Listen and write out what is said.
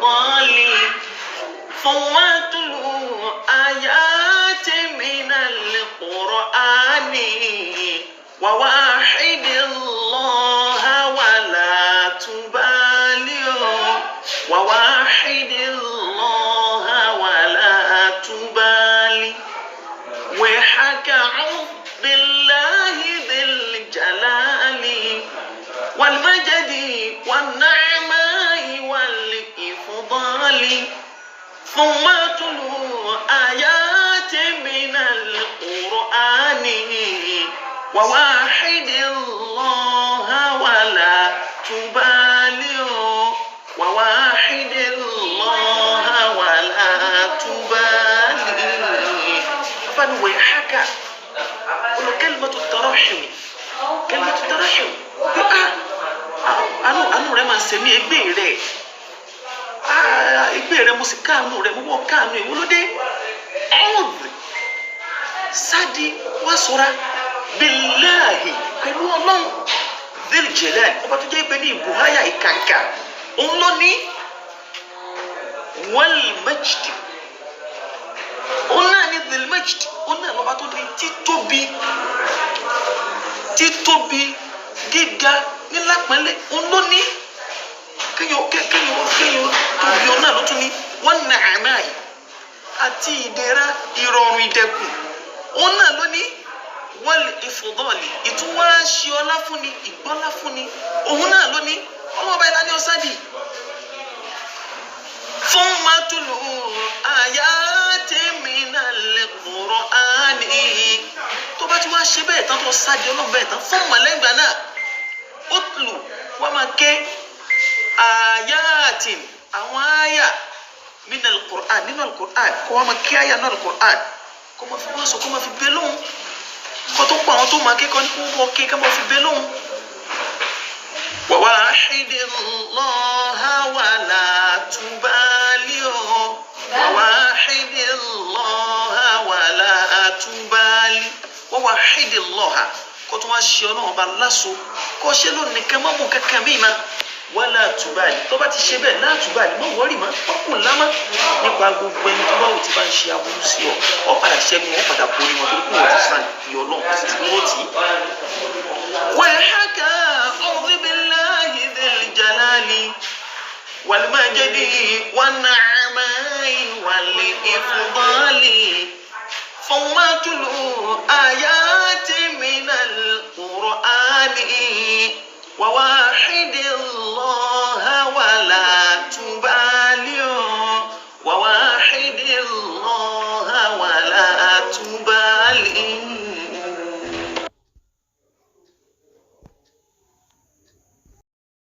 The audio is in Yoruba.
الإفضال ثم أتلو آيات من القرآن ووحد الله ولا تبالي ووحد الله ولا تبالي وحك عظ بالله ذي الجلال والمجد والنعماء والإفضال ثم أتلو آيات من القرآن ووحد الله ولا تبالي ووحد الله ولا تبالي فنوحك كلمة الترحم كلمة الترحم àánú rẹ máa ń ṣe mí ẹgbẹ́ rẹ mo sì káàánú rẹ mo wọ́ káàánú ìwúlódé ọ̀rùn sádi wá sọ́ra bíláàhì pẹ̀lú ọlọ́run dhil jalal ọba tó jẹ́ ibẹ̀ ní ìbùháyà ìkàǹkà òun ló ní wal majd òun náà ní dhil majd òun náà lọ́ba tó ní títóbi gíga nílápẹ́lẹ́ òun ló ní kéèyàn tóbi òun náà ló tún ní wan na'amai àti ìdẹ̀ra ìrọ̀rùn ìdẹ̀kùn òun náà ló ní wal ifdali ìtúwá ṣe ọlá fúnni ìgbọ́lá fúnni òun náà ló ní ọlọ́ọ̀bá ìlànà ọ̀sádì fún matulu ayati minal qur'ani tó bá ti wá ṣe bẹ́ẹ̀ tán tó sáàdì ọlọ́ọ̀bá ẹ̀ tán fún mọ̀lẹ́gbà náà utlu wọ́n máa ké ayati àwọn àyà minal qur'an nínú al-qur'an kó wọ́n máa ké àyà náà al-qur'an kó máa fi wọ́n sọ kó máa fi bẹ́ lóhùn kó tó pa àwọn tó máa kékọ́ ní kó wọ́n ké ká máa fi bẹ́ lóhùn. wa wahidillaha wala tubali wa wahidillaha wala tubali wa wahidillaha kó tó wá ṣe ọlọ́run ọba láṣọ kó ṣe lónìí kan mọ́ mú kankan bí ma wala tubali tó bá ti ṣe bẹ́ẹ̀ la tubali mọ́ wọ́rì mọ́ ọkùnrin lámá nípa gbogbo ẹni tó bá wù tí bá ń ṣe aburú sí ọ padà ṣẹ́gun ọ padà borí wọn torí pé wọ́n ti sàn fi ọlọ́run sì ti wọ́n tì í. ويحكى أعوذ بالله ذي الجلال والمجد والنعماء والإفضال ثم أتلو آيات من القرآن وواحد